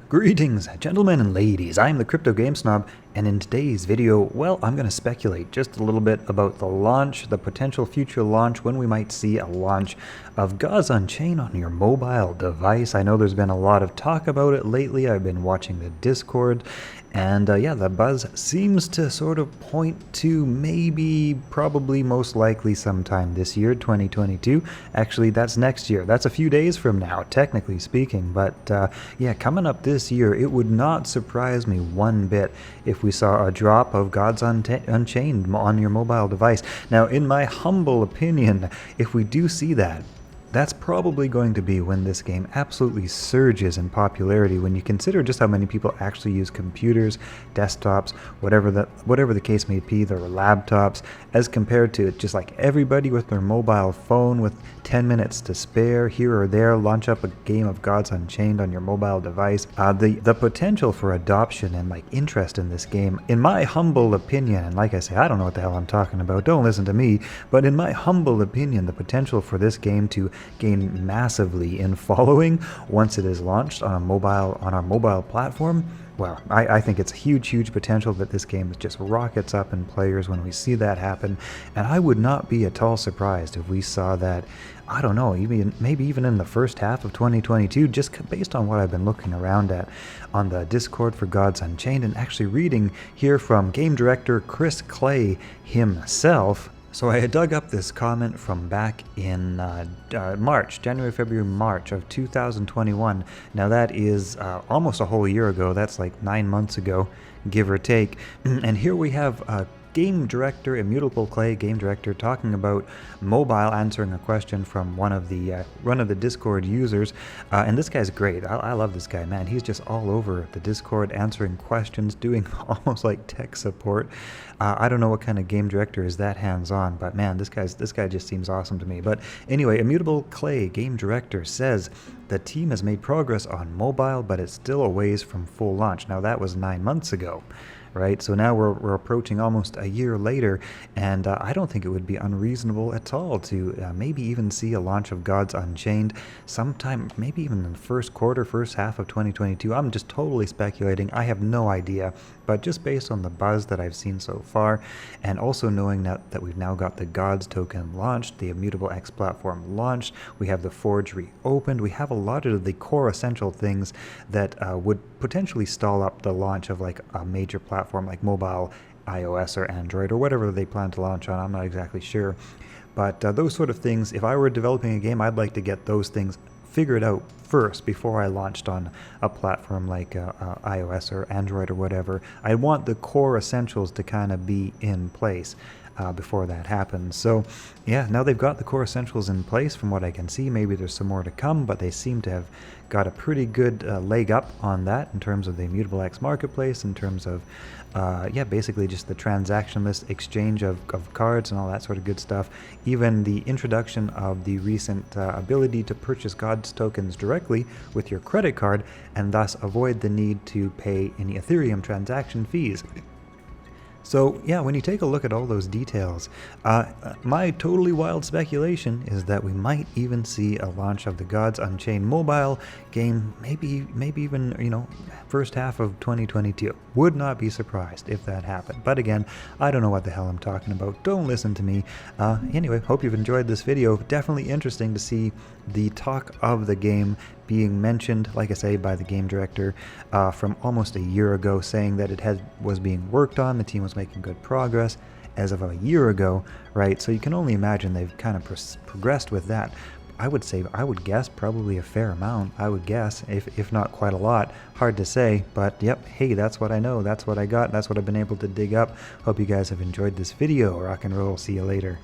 Greetings, gentlemen and ladies. I am the Crypto Game Snob, and in today's video, well, I'm going to speculate just a little bit about the launch, the potential future launch, when we might see a launch of Gods Unchained on your mobile device. I know there's been a lot of talk about it lately. I've been watching the Discord, and yeah, the buzz seems to sort of point to maybe, probably, most likely sometime this year, 2022. Actually, that's next year. That's a few days from now, technically speaking. But yeah, coming up this year, it would not surprise me one bit if we saw a drop of Gods Unchained on your mobile device. Now, in my humble opinion, if we do see that, that's probably going to be when this game absolutely surges in popularity, when you consider just how many people actually use computers, desktops, whatever the case may be, their laptops, as compared to just like everybody with their mobile phone with 10 minutes to spare here or there, launch up a game of Gods Unchained on your mobile device. The potential for adoption and like interest in this game, in my humble opinion, and like I say, I don't know what the hell I'm talking about, don't listen to me, but in my humble opinion, the potential for this game to gain massively in following once it is launched on our mobile platform. Well, I think it's a huge potential that this game just rockets up in players when we see that happen, and I would not be at all surprised if we saw that, I don't know, maybe even in the first half of 2022, just based on what I've been looking around at on the Discord for Gods Unchained, and actually reading here from game director Chris Clay himself. So I had dug up this comment from back in January, February, March of 2021. Now that is almost a whole year ago. That's like 9 months ago, give or take. And here we have game director, Immutable Clay, game director, talking about mobile, answering a question from one of the Discord users. And this guy's great. I love this guy, man. He's just all over the Discord, answering questions, doing almost like tech support. I don't know what kind of game director is that hands-on, but man, this guy just seems awesome to me. But anyway, Immutable Clay, game director, says the team has made progress on mobile, but it's still a ways from full launch. Now that was 9 months ago. Right, so now we're approaching almost a year later, and I don't think it would be unreasonable at all to maybe even see a launch of Gods Unchained sometime, maybe even in the first half of 2022. I'm just totally speculating. I have no idea, but just based on the buzz that I've seen so far, and also knowing that we've now got the Gods token launched, the Immutable X platform launched, we have the Forge reopened, we have a lot of the core essential things that would potentially stall up the launch of like a major platform like mobile, iOS or Android or whatever they plan to launch on. I'm not exactly sure, but those sort of things, if I were developing a game, I'd like to get those things figured out first before I launched on a platform like iOS or Android or whatever. I want the core essentials to kind of be in place before that happens. So yeah, now they've got the core essentials in place from what I can see. Maybe there's some more to come, but they seem to have got a pretty good leg up on that in terms of the Immutable X marketplace, in terms of yeah, basically just the transactionless exchange of cards and all that sort of good stuff. Even the introduction of the recent ability to purchase Gods tokens directly with your credit card and thus avoid the need to pay any Ethereum transaction fees. So yeah, when you take a look at all those details, my totally wild speculation is that we might even see a launch of the Gods Unchained mobile game, maybe even, you know, first half of 2022. Would not be surprised if that happened. But again, I don't know what the hell I'm talking about. Don't listen to me. Anyway, hope you've enjoyed this video. Definitely interesting to see the talk of the game being mentioned, like I say, by the game director from almost a year ago, saying that it was being worked on, the team was making good progress as of a year ago, right? So you can only imagine they've kind of progressed with that. I would guess probably a fair amount, I would guess, if not quite a lot. Hard to say, but yep, hey, that's what I know, that's what I got, that's what I've been able to dig up. Hope you guys have enjoyed this video. Rock and roll, see you later.